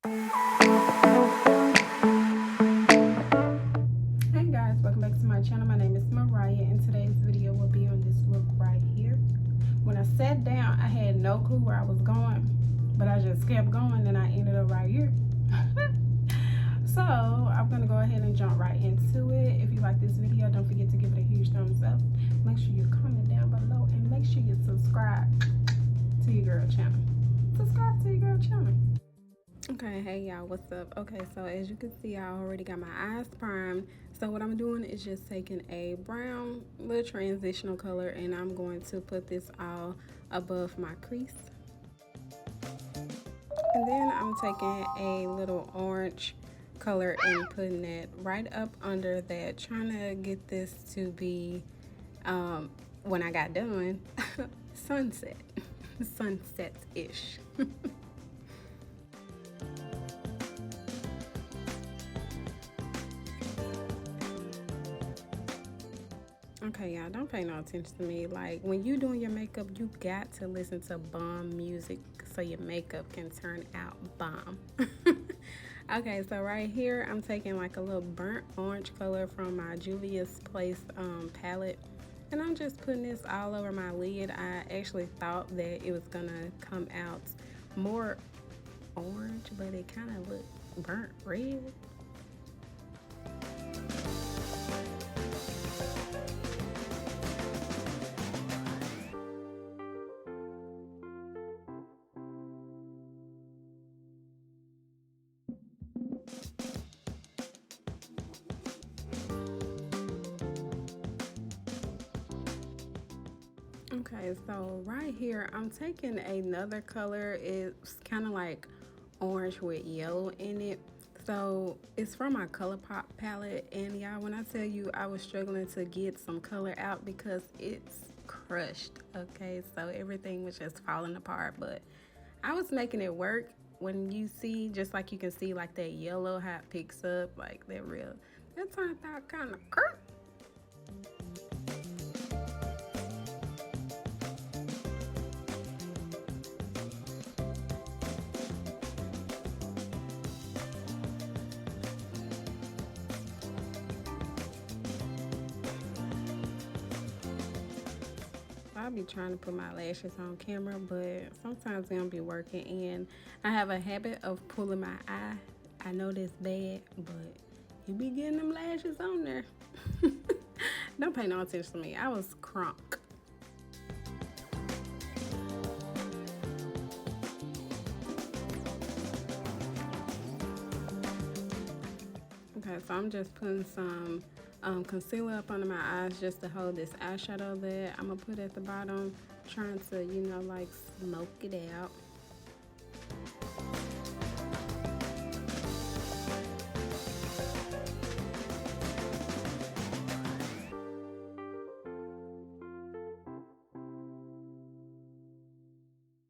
Guys, welcome back to my channel. My name is Mariah, and today's video will be on this look right here. When I sat down, I had no clue where I was going, but I just kept going and I ended up right here. So I'm gonna go ahead and jump right into it. If you like this video, don't forget to give it a huge thumbs up. Make sure you comment down below and make sure you subscribe to your girl channel. Subscribe to your girl channel. Okay, hey y'all, what's up? Okay, so as you can see, I already got my eyes primed. So what I'm doing is just taking a brown little transitional color and I'm going to put this all above my crease. And then I'm taking a little orange color and putting it right up under that, trying to get this to be, when I got done, sunset-ish. Okay, y'all, don't pay no attention to me. Like, when you doing your makeup, you got to listen to bomb music so your makeup can turn out bomb. Okay, so right here, I'm taking like a little burnt orange color from my Juvia's Place palette. And I'm just putting this all over my lid. I actually thought that it was gonna come out more orange, but it kind of looked burnt red. Okay, so right here I'm taking another color. It's kind of like orange with yellow in it. So it's from my ColourPop palette, and y'all, when I tell you I was struggling to get some color out because it's crushed. Okay, so everything was just falling apart, but I was making it work. When you see, just like you can see like that yellow, how it picks up, like that turned out kind of curt. I'll be trying to put my lashes on camera, but sometimes they don't be working, and I have a habit of pulling my eye. I know that's bad, but you be getting them lashes on there. Don't pay no attention to me. I was crunk. Okay, so I'm just putting some concealer up under my eyes just to hold this eyeshadow that I'm gonna put at the bottom, trying to, you know, like smoke it out.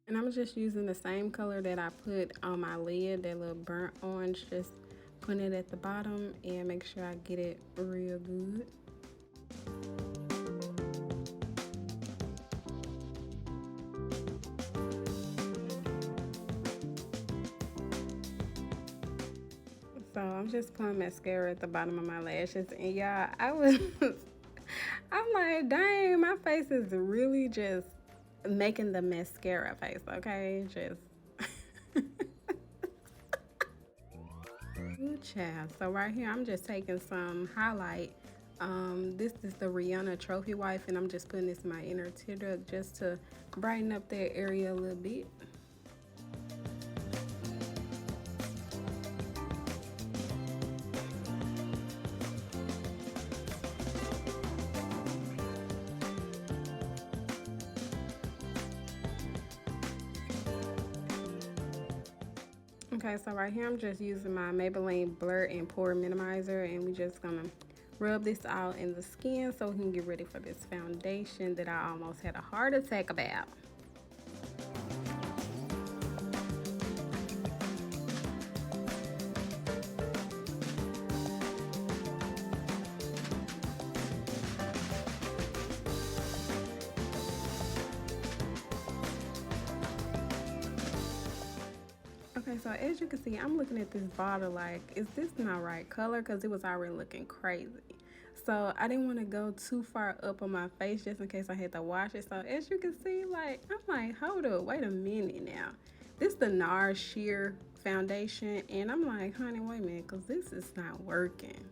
And I'm just using the same color that I put on my lid, that little burnt orange, just putting it at the bottom and make sure I get it real good. So I'm just putting mascara at the bottom of my lashes, and y'all, I'm like, dang, my face is really just making the mascara face, okay? Just good child. So right here, I'm just taking some highlight. This is the Rihanna Trophy Wife, and I'm just putting this in my inner tear duct just to brighten up that area a little bit. Okay, so right here I'm just using my Maybelline Blur and Pore Minimizer, and we're just gonna rub this all in the skin so we can get ready for this foundation that I almost had a heart attack about. Okay, Okay, so as you can see, I'm looking at this bottle like, is this my right color? Because it was already looking crazy. So I didn't want to go too far up on my face just in case I had to wash it. So as you can see, like, I'm like, hold up, wait a minute now. This is the NARS Sheer Foundation. And I'm like, honey, wait a minute, because this is not working.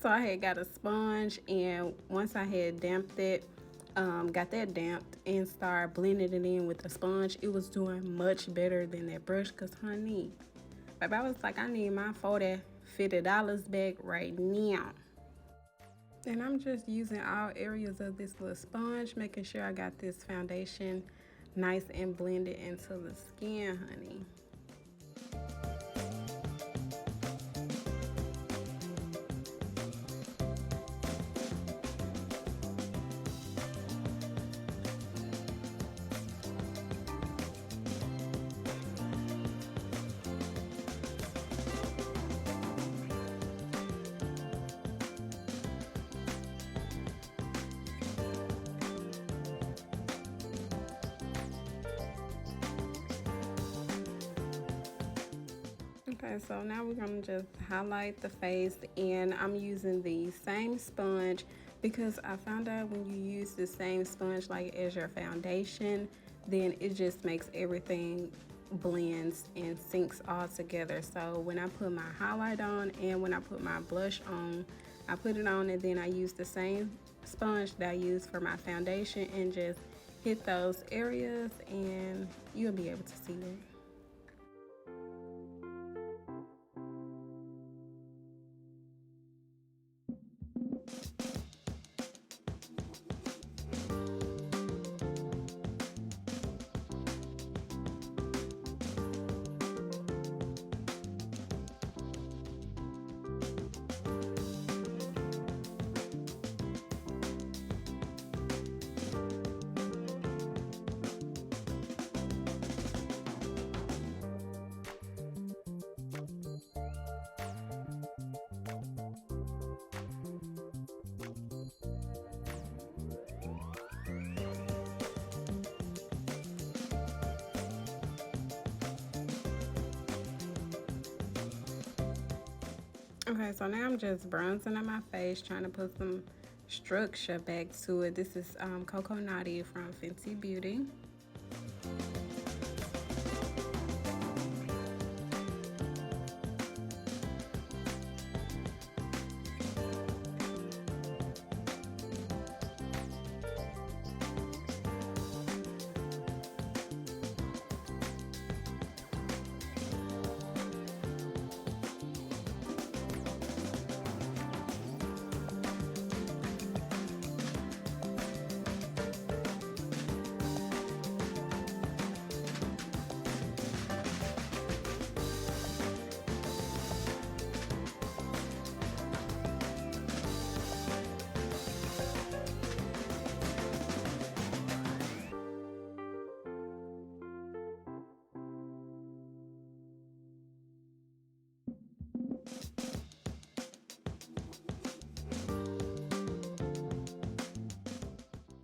So I had got a sponge, and once I had damped it, got that damped and started blending it in with the sponge, it was doing much better than that brush. Because honey, baby, I was like, I need my $40-$50 back right now. And I'm just using all areas of this little sponge, making sure I got this foundation nice and blended into the skin, honey. Okay, so now we're gonna just highlight the face, and I'm using the same sponge because I found out when you use the same sponge like as your foundation, then it just makes everything blends and syncs all together. So when I put my highlight on and when I put my blush on, I put it on and then I use the same sponge that I use for my foundation and just hit those areas, and you'll be able to see it. Okay, so now I'm just bronzing on my face, trying to put some structure back to it. This is Coco Naughty from Fenty Beauty.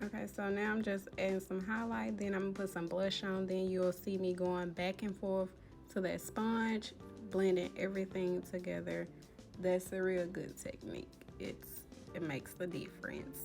Okay, so now I'm just adding some highlight, then I'm gonna put some blush on, then you'll see me going back and forth to that sponge, blending everything together. That's a real good technique. It makes the difference.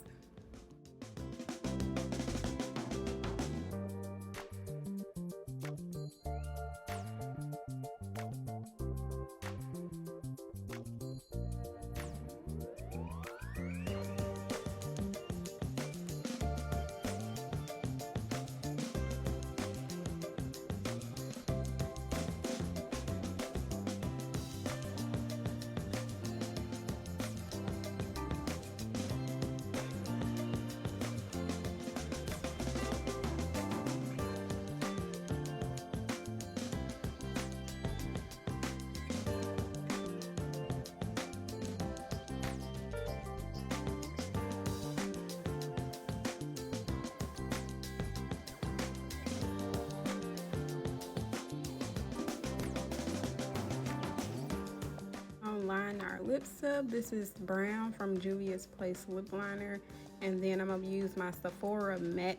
Line our lips up. This is brown from Juvia's Place lip liner, and then I'm gonna use my Sephora matte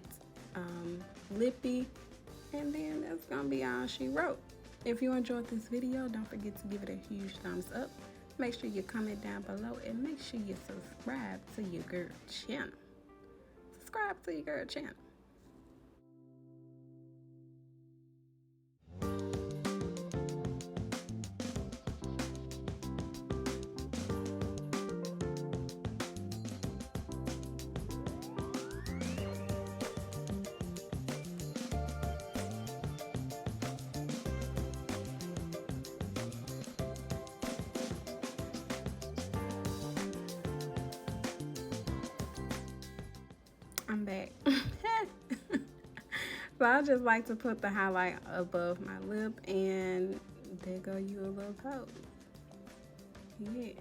lippy, And then that's gonna be all she wrote. If you enjoyed this video, don't forget to give it a huge thumbs up. Make sure you comment down below and make sure you subscribe to your girl channel. Subscribe to your girl channel. I'm back. So I just like to put the highlight above my lip, and there go you a little pose. Yeah.